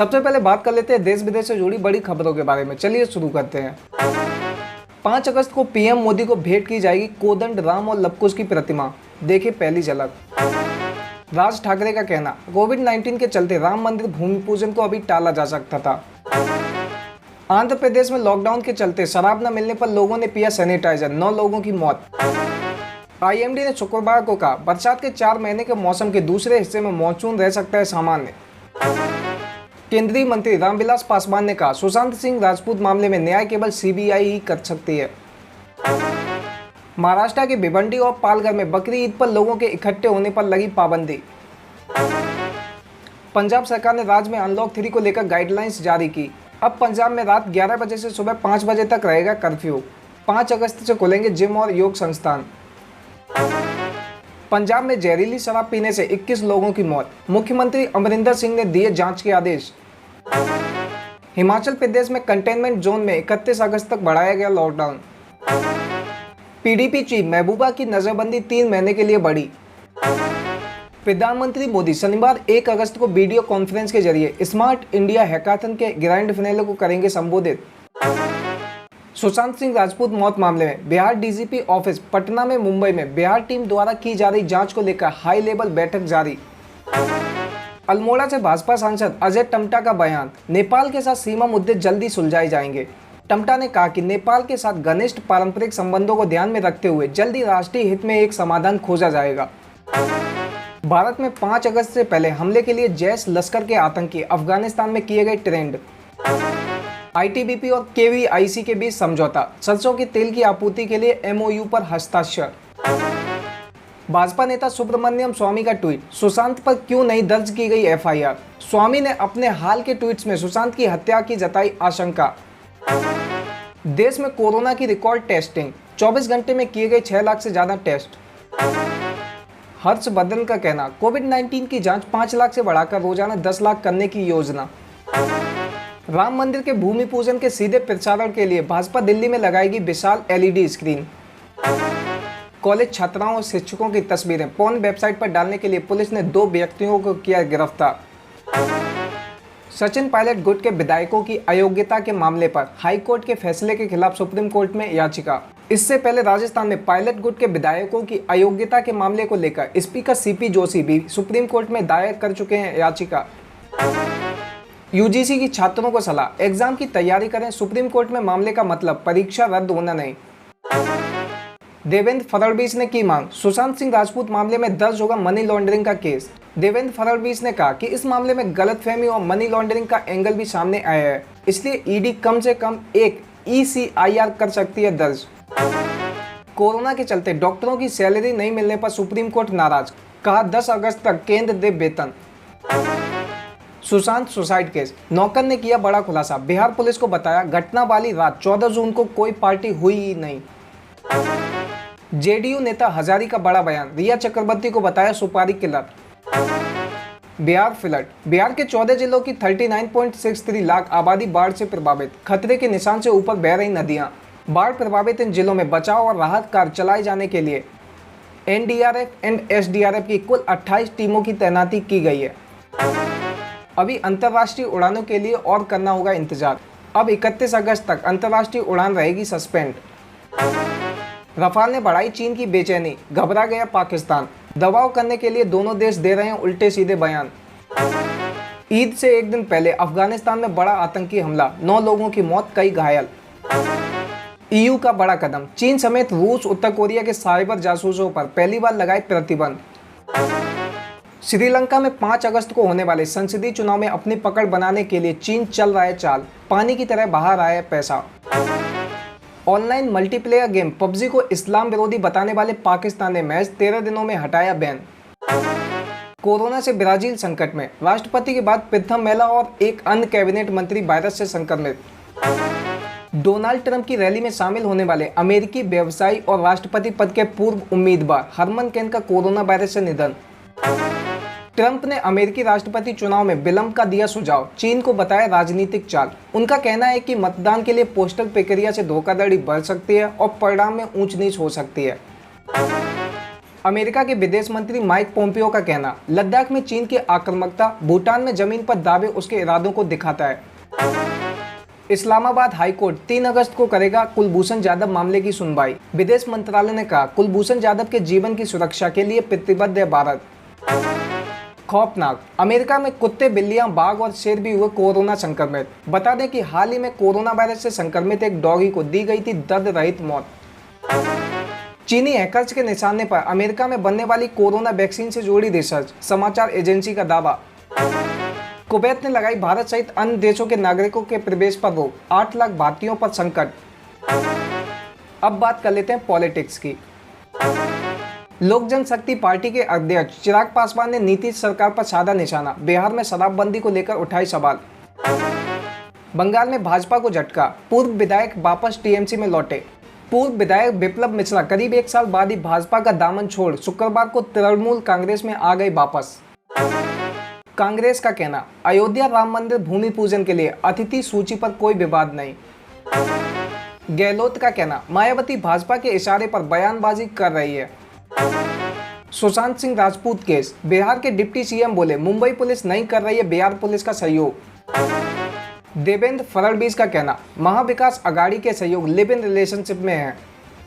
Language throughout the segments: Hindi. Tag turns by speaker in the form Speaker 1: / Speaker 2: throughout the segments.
Speaker 1: सबसे पहले बात कर लेते हैं देश विदेश से जुड़ी बड़ी खबरों के बारे में। चलिए शुरू करते हैं। 5 अगस्त को पीएम मोदी को भेंट की जाएगी कोदंड राम और लवकुश की प्रतिमा। देखिए पहली झलक। राज ठाकरे का कहना, कोविड-19 के चलते राम मंदिर भूमि पूजन को अभी टाला जा सकता था। आंध्र प्रदेश में लॉकडाउन के चलते शराब न मिलने पर लोगों ने पिया सैनिटाइजर, 9 लोगों की मौत। आईएमडी ने शुक्रवार को कहा, बरसात के 4 महीने के मौसम के दूसरे हिस्से में मानसून रह सकता है सामान्य। केंद्रीय मंत्री रामविलास पासवान ने कहा, सुशांत सिंह राजपूत मामले में न्याय केवल सीबीआई ही कर सकती है। महाराष्ट्र के भिवंडी और पालघर में बकरी ईद पर लोगों के इकट्ठे होने पर लगी पाबंदी। पंजाब सरकार ने राज्य में अनलॉक 3 को लेकर गाइडलाइंस जारी की। अब पंजाब में रात 11 बजे से सुबह 5 बजे तक रहेगा कर्फ्यू। 5 अगस्त से खुलेंगे जिम और योग संस्थान। पंजाब में जहरीली शराब पीने से 21 लोगों की मौत। मुख्यमंत्री अमरिंदर सिंह ने दिए जांच के आदेश। हिमाचल प्रदेश में कंटेनमेंट जोन में 31 अगस्त तक बढ़ाया गया लॉकडाउन। पीडीपी चीफ महबूबा की नजरबंदी 3 महीने के लिए बढ़ी। प्रधानमंत्री मोदी शनिवार 1 अगस्त को वीडियो कॉन्फ्रेंस के जरिए स्मार्ट इंडिया हैकाथन के ग्रैंड फिनाले को करेंगे संबोधित। सुशांत सिंह राजपूत मौत मामले में बिहार डीजीपी ऑफिस पटना में मुंबई में बिहार टीम द्वारा की जा रही जांच को लेकर हाई लेवल बैठक जारी। अल्मोड़ा से भाजपा सांसद अजय टम्टा का बयान, नेपाल के साथ सीमा मुद्दे जल्दी सुलझाए जाएंगे। टम्टा ने कहा कि नेपाल के साथ घनिष्ठ पारंपरिक संबंधों को ध्यान में रखते हुए जल्दी राष्ट्रीय हित में एक समाधान खोजा जाएगा। भारत में 5 अगस्त से पहले हमले के लिए जैश लश्कर के आतंकी अफगानिस्तान में किए गए ट्रेंड। आईटीबीपी और केवीआईसी के बीच समझौता, सरसों के तेल की आपूर्ति के लिए एमओयू पर हस्ताक्षर। भाजपा नेता सुब्रमण्यम स्वामी का ट्वीट, सुशांत पर क्यों नहीं दर्ज की गई एफआईआर। स्वामी ने अपने हाल के ट्वीट्स में सुशांत की हत्या की जताई आशंका। देश में कोरोना की रिकॉर्ड टेस्टिंग, 24 घंटे में किए गए 6 लाख से ज्यादा टेस्ट। हर्षवर्धन का कहना, कोविड-19 की जांच 5 लाख से बढ़ाकर रोजाना 10 लाख करने की योजना। राम मंदिर के भूमि पूजन के सीधे प्रसारण के लिए भाजपा दिल्ली में लगाएगी विशाल एलईडी स्क्रीन। कॉलेज छात्राओं और शिक्षकों की तस्वीरें पोर्न वेबसाइट पर डालने के लिए पुलिस ने 2 व्यक्तियों को किया गिरफ्तार। सचिन पायलट गुट के विधायकों की अयोग्यता के मामले पर हाईकोर्ट के फैसले के खिलाफ सुप्रीम कोर्ट में याचिका। इससे पहले राजस्थान में पायलट गुट के विधायकों की अयोग्यता के मामले को लेकर स्पीकर सीपी जोशी भी सुप्रीम कोर्ट में दायर कर चुके हैं याचिका। यूजीसी की छात्रों को सलाह, एग्जाम की तैयारी करें। सुप्रीम कोर्ट में मामले का मतलब परीक्षा रद्द होना नहीं। देवेंद्र फडणवीस ने की मांग, सुशांत सिंह राजपूत मामले में दर्ज होगा मनी लॉन्ड्रिंग का केस। देवेंद्र फडणवीस ने कहा कि इस मामले में गलतफहमी और मनी लॉन्ड्रिंग का एंगल भी सामने आया है, इसलिए ईडी कम से कम एक ECIR कर सकती है दर्ज। कोरोना के चलते डॉक्टरों की सैलरी नहीं मिलने पर सुप्रीम कोर्ट नाराज, कहा 10 अगस्त तक केंद्र दे वेतन। सुशांत सुसाइड केस, नौकर ने किया बड़ा खुलासा। बिहार पुलिस को बताया घटना वाली रात 14 जून को कोई पार्टी हुई ही नहीं। जेडीयू नेता हजारी का बड़ा बयान, रिया चक्रवर्ती को बताया सुपारी किलर। बिहार फ्लड, बिहार के 14 जिलों की 39.63 लाख आबादी बाढ़ से प्रभावित। खतरे के निशान से ऊपर बह रही नदियां। बाढ़ प्रभावित इन जिलों में बचाव और राहत कार्य चलाए जाने के लिए एनडीआरएफ एंड एसडीआरएफ की कुल 28 टीमों की तैनाती की गई है। अभी अंतर्राष्ट्रीय उड़ानों के लिए और करना होगा इंतजार। अब 31 अगस्त तक अंतर्राष्ट्रीय उड़ान रहेगी सस्पेंड। रफाल ने बढ़ाई चीन की बेचैनी, घबरा गया पाकिस्तान। दबाव करने के लिए दोनों देश दे रहे हैं उल्टे सीधे बयान। ईद से एक दिन पहले अफगानिस्तान में बड़ा आतंकी हमला, 9 लोगों की मौत, कई घायल। ईयू का बड़ा कदम, चीन समेत रूस उत्तर कोरिया के साइबर जासूसों पर पहली बार लगाए प्रतिबंध। श्रीलंका में 5 अगस्त को होने वाले संसदीय चुनाव में अपनी पकड़ बनाने के लिए चीन चल रहा है चाल, पानी की तरह बाहर आया है पैसा। ऑनलाइन मल्टीप्लेयर गेम पबजी को इस्लाम विरोधी बताने वाले पाकिस्तान ने महज 13 दिनों में हटाया बैन। कोरोना से ब्राजील संकट में, राष्ट्रपति के बाद प्रथम महिला और एक अन्य कैबिनेट मंत्री वायरस से संक्रमित। डोनाल्ड ट्रंप की रैली में शामिल होने वाले अमेरिकी व्यवसायी और राष्ट्रपति पद के पूर्व उम्मीदवार हरमन केन का कोरोना वायरस से निधन। ट्रंप ने अमेरिकी राष्ट्रपति चुनाव में विलंब का दिया सुझाव, चीन को बताया राजनीतिक चाल। उनका कहना है कि मतदान के लिए पोस्टल प्रक्रिया से धोखाधड़ी बढ़ सकती है और परिणाम में ऊंच नीच हो सकती है। अमेरिका के विदेश मंत्री माइक पोम्पियो का कहना, लद्दाख में चीन की आक्रामकता भूटान में जमीन पर दावे उसके इरादों को दिखाता है। इस्लामाबाद हाईकोर्ट 3 अगस्त को करेगा कुलभूषण जाधव मामले की सुनवाई। विदेश मंत्रालय ने कहा, कुलभूषण जाधव के जीवन की सुरक्षा के लिए प्रतिबद्ध है भारत। खौफनाक, अमेरिका में कुत्ते, बिल्लियां, बाघ और शेर भी हुए कोरोना संक्रमित। बता दें कि हाल ही में कोरोना वायरस से संक्रमित एक डॉगी को दी गई थी दर्द रहित मौत। चीनी हैकर्स के निशाने पर अमेरिका में बनने वाली कोरोना वैक्सीन से जुड़ी रिसर्च, समाचार एजेंसी का दावा। कुवैत ने लगाई भारत सहित अन्य देशों के नागरिकों के प्रवेश पर रोक, 8 लाख भारतीयों पर संकट। अब बात कर लेते हैं पॉलिटिक्स की। लोक जनशक्ति पार्टी के अध्यक्ष चिराग पासवान ने नीतीश सरकार पर साधा निशाना, बिहार में शराबबंदी को लेकर उठाए सवाल। बंगाल में भाजपा को झटका, पूर्व विधायक वापस टीएमसी में लौटे। पूर्व विधायक विप्लव मिश्रा करीब 1 साल बाद ही भाजपा का दामन छोड़ शुक्रवार को तृणमूल कांग्रेस में आ गए वापस। कांग्रेस का कहना, अयोध्या राम मंदिर भूमि पूजन के लिए अतिथि सूची पर कोई विवाद नहीं। गहलोत का कहना, मायावती भाजपा के इशारे पर बयानबाजी कर रही है। सुशांत सिंह राजपूत केस, बिहार के डिप्टी सीएम बोले, मुंबई पुलिस नहीं कर रही है बिहार पुलिस का सहयोग। देवेंद्र फडणवीस का कहना, महाविकास अघाड़ी के सहयोग लिव इन रिलेशनशिप में है।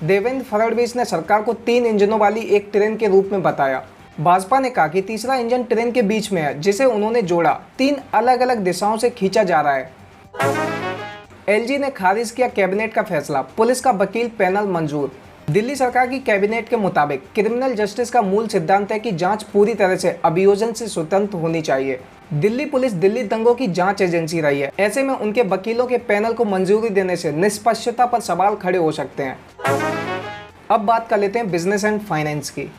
Speaker 1: देवेंद्र फडणवीस ने सरकार को 3 इंजनों वाली एक ट्रेन के रूप में बताया। भाजपा ने कहा कि तीसरा इंजन ट्रेन के बीच में है, जिसे उन्होंने जोड़ा 3 अलग अलग दिशाओं से खींचा जा रहा है। एलजी ने खारिज किया कैबिनेट का फैसला, पुलिस का वकील पैनल मंजूर। दिल्ली सरकार की कैबिनेट के मुताबिक क्रिमिनल जस्टिस का मूल सिद्धांत है कि जांच पूरी तरह से अभियोजन से स्वतंत्र होनी चाहिए। दिल्ली पुलिस दिल्ली दंगों की जांच एजेंसी रही है, ऐसे में उनके वकीलों के पैनल को मंजूरी देने से निष्पक्षता पर सवाल खड़े हो सकते हैं। अब बात कर लेते हैं बिजनेस एंड फाइनेंस की।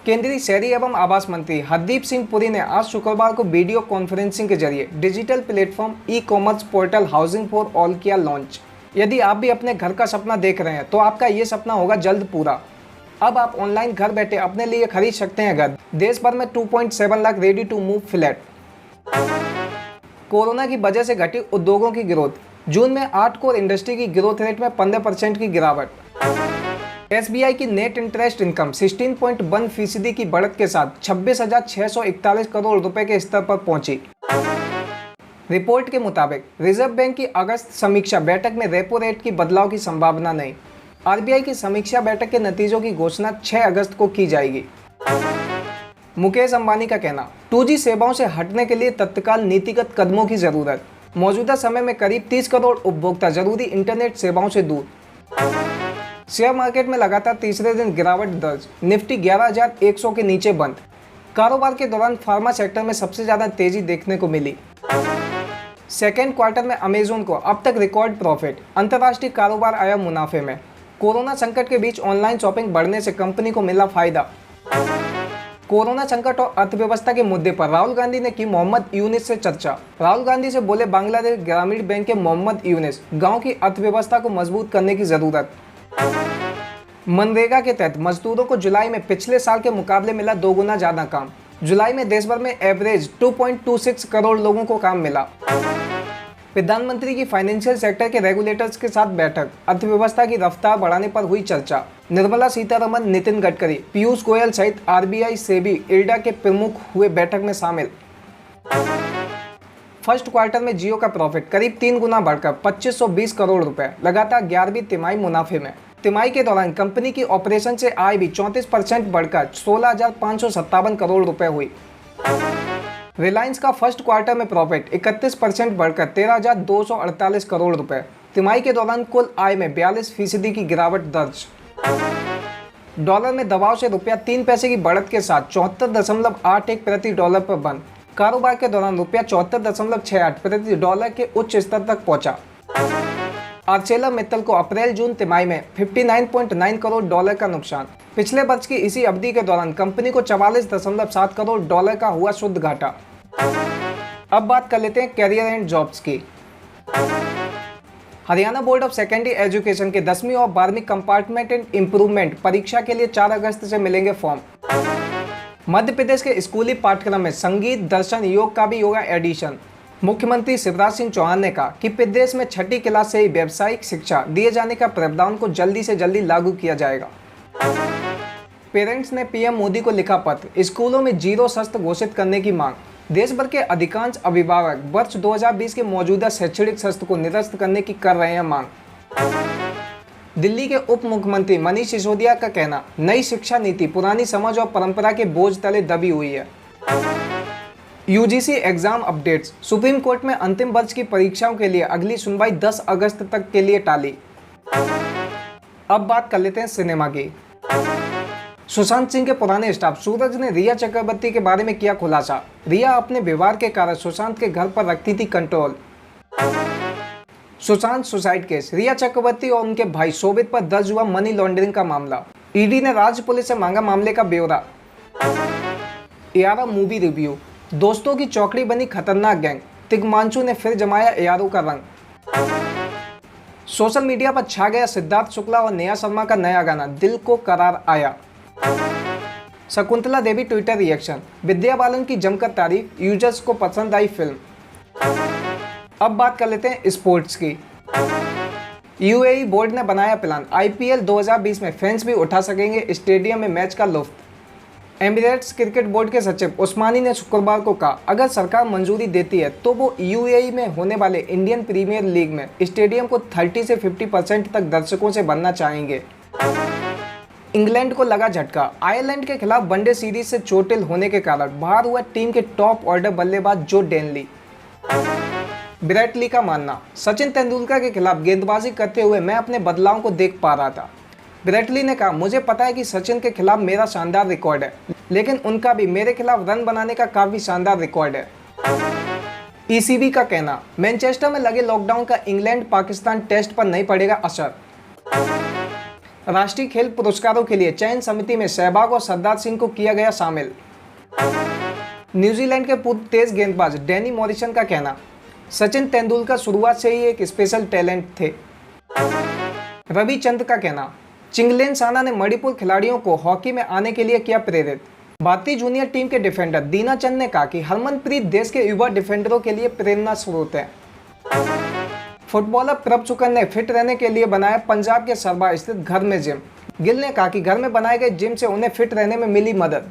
Speaker 1: केंद्रीय शहरी एवं आवास मंत्री हरदीप सिंह पुरी ने आज शुक्रवार को वीडियो कॉन्फ्रेंसिंग के जरिए digital platform e commerce portal housing for all किया लॉन्च। यदि आप भी अपने घर का सपना देख रहे हैं तो आपका ये सपना होगा जल्द पूरा। अब आप ऑनलाइन घर बैठे अपने लिए खरीद सकते हैं घर। देश भर में 2.7 lakh ready to move flat. Corona की वजह से घटी उद्योगों की ग्रोथ, जून में 8 कोर इंडस्ट्री की ग्रोथ रेट में 15% की गिरावट। एसबीआई की नेट इंटरेस्ट इनकम 16.1% की बढ़त के साथ 26,641 करोड़ रुपए के स्तर पर पहुंची। रिपोर्ट के मुताबिक रिजर्व बैंक की अगस्त समीक्षा बैठक में रेपो रेट की बदलाव की संभावना नहीं। आरबीआई की समीक्षा बैठक के नतीजों की घोषणा 6 अगस्त को की जाएगी। मुकेश अंबानी का कहना, 2G सेवाओं से हटने के लिए तत्काल नीतिगत कदमों की जरूरत। मौजूदा समय में करीब 30 करोड़ उपभोक्ता जरूरी इंटरनेट सेवाओं से दूर। शेयर मार्केट में लगातार तीसरे दिन गिरावट दर्ज, निफ्टी 11,100 के नीचे बंद। कारोबार के दौरान फार्मा सेक्टर में सबसे ज्यादा तेजी देखने को मिली। सेकेंड क्वार्टर में अमेजोन को अब तक रिकॉर्ड प्रॉफिट, अंतर्राष्ट्रीय कारोबार आया मुनाफे में। कोरोना संकट के बीच ऑनलाइन शॉपिंग बढ़ने से कंपनी को मिला फायदा। कोरोना संकट और अर्थव्यवस्था के मुद्दे पर राहुल गांधी ने की मोहम्मद यूनिस से चर्चा। राहुल गांधी से बोले बांग्लादेश ग्रामीण बैंक के मोहम्मद यूनिस, गांव की अर्थव्यवस्था को मजबूत करने की जरूरत। मनरेगा के तहत मजदूरों को जुलाई में पिछले साल के मुकाबले मिला 2 गुना ज्यादा काम। जुलाई में देश भर में एवरेज 2.26 करोड़ लोगों को काम मिला। प्रधानमंत्री की फाइनेंशियल सेक्टर के रेगुलेटर्स के साथ बैठक, अर्थव्यवस्था की रफ्तार बढ़ाने पर हुई चर्चा। निर्मला सीतारमण, नितिन गडकरी, पीयूष गोयल सहित आरबीआई, सेबी, इरडा के प्रमुख हुए बैठक में शामिल। फर्स्ट क्वार्टर में जियो का प्रॉफिट करीब 3 गुना बढ़कर 2520 करोड़ रुपए, लगातार 11वीं तिमाही मुनाफे में। तिमाही के दौरान कंपनी की ऑपरेशन से आय भी 34% बढ़कर 16,557 करोड़ रुपए हुई। रिलायंस का फर्स्ट क्वार्टर में प्रॉफिट 31% बढ़कर 13,248 करोड़ रुपए। तिमाही के दौरान कुल आय में 42% की गिरावट दर्ज। डॉलर में दबाव से रुपया 3 पैसे की बढ़त के साथ 74.81 प्रति डॉलर पर बंद। कारोबार के दौरान रुपया 74.68 प्रति डॉलर के उच्च स्तर तक पहुंचा। आर्चेलर मित्तल को अप्रैल जून तिमाही में 59.9 करोड़ डॉलर का नुकसान। पिछले वर्ष की इसी अवधि के दौरान कंपनी को 44.7 करोड़ डॉलर का हुआ शुद्ध घाटा। अब बात कर लेते हैं कैरियर एंड जॉब्स की। Haryana board of secondary education के 10वीं और 12वीं कंपार्टमेंट एंड इम्प्रूवमेंट परीक्षा के लिए 4 अगस्त से मिलेंगे फॉर्म। मध्य प्रदेश के स्कूली पाठ्यक्रम में संगीत, दर्शन, योग का भी होगा एडिशन। मुख्यमंत्री शिवराज सिंह चौहान ने कहा कि प्रदेश में 6ठी क्लास से ही व्यावसायिक शिक्षा दिए जाने का प्रावधान को जल्दी से जल्दी लागू किया जाएगा। पेरेंट्स ने पीएम मोदी को लिखा पत्र, स्कूलों में जीरो शस्त्र घोषित करने की मांग। देश भर के अधिकांश अभिभावक वर्ष 2020 के मौजूदा शैक्षणिक सत्र को निरस्त करने की कर रहे हैं मांग। दिल्ली के उप मुख्यमंत्री मनीष सिसोदिया का कहना, नई शिक्षा नीति पुरानी समझ और परंपरा के बोझ तले दबी हुई है। UGC exam updates, supreme court में अंतिम वर्ष की परीक्षाओं के लिए अगली सुनवाई 10 अगस्त तक के लिए टाली। अब बात कर लेते हैं सिनेमा की। सुशांत सिंह के पुराने स्टाफ सूरज ने रिया चक्रवर्ती के बारे में किया खुलासा। रिया अपने व्यवहार के कारण सुशांत के घर पर रखती थी कंट्रोल। सुशांत सुसाइड केस, रिया चक्रवर्ती और उनके भाई शोभित पर दर्ज हुआ मनी लॉन्ड्रिंग का मामला। ईडी ने राज्य पुलिस से मांगा मामले का ब्यौरा। एआरओ मूवी रिव्यू, दोस्तों की चौकड़ी बनी खतरनाक गैंग, तिग्मांशु ने फिर जमाया एआरओ का रंग। सोशल मीडिया पर छा गया सिद्धार्थ शुक्ला और नेहा शर्मा का नया गाना दिल को करार आया। शकुंतला देवी ट्विटर रिएक्शन, विद्या बालन की जमकर तारीफ, यूजर्स को पसंद आई फिल्म। अब बात कर लेते हैं स्पोर्ट्स की। यूएई बोर्ड ने बनाया प्लान, आईपीएल 2020 में फैंस भी उठा सकेंगे स्टेडियम में मैच का लुत्फ। एमिरेट्स क्रिकेट बोर्ड के सचिव उस्मानी ने शुक्रवार को कहा, अगर सरकार मंजूरी देती है तो वो यूएई में होने वाले इंडियन प्रीमियर लीग में स्टेडियम को 30 से 50% तक दर्शकों से भरना चाहेंगे। इंग्लैंड को लगा झटका, आयरलैंड के खिलाफ वनडे सीरीज से चोटिल होने के कारण बाहर हुआ टीम के टॉप ऑर्डर बल्लेबाज जो डेनली। विराट ली का मानना, सचिन तेंदुलकर के खिलाफ गेंदबाजी करते हुए मैं अपने बदलावों को देख पा रहा था। विराट ली ने कहा, मुझे पता है कि सचिन के खिलाफ मेरा शानदार रिकॉर्ड है, लेकिन उनका भी मेरे खिलाफ रन बनाने का काफी शानदार रिकॉर्ड है। ईसीबी का कहना, मैनचेस्टर में लगे लॉकडाउन का इंग्लैंड पाकिस्तान टेस्ट पर नहीं पड़ेगा असर। राष्ट्रीय खेल पुरस्कारों के लिए चयन समिति में सहवाग और सरदार सिंह को किया गया शामिल। न्यूजीलैंड के पूर्व तेज गेंदबाज डैनी मॉरिसन का कहना, सचिन तेंदुलकर शुरुआत से ही एक स्पेशल टैलेंट थे। रविचंद्र का कहना, चिंगलेनसाना ने मणिपुर खिलाड़ियों को हॉकी में आने के लिए किया प्रेरित। भारतीय जूनियर टीम के डिफेंडर दीना चंद ने कहा कि हरमनप्रीत देश के युवा डिफेंडरों के लिए प्रेरणा स्रोत है। फुटबॉलर प्रभचुकन ने फिट रहने के लिए बनाया पंजाब के सरबा स्थित घर में जिम। गिल ने कहा कि घर में बनाए गए जिम से उन्हें फिट रहने में मिली मदद।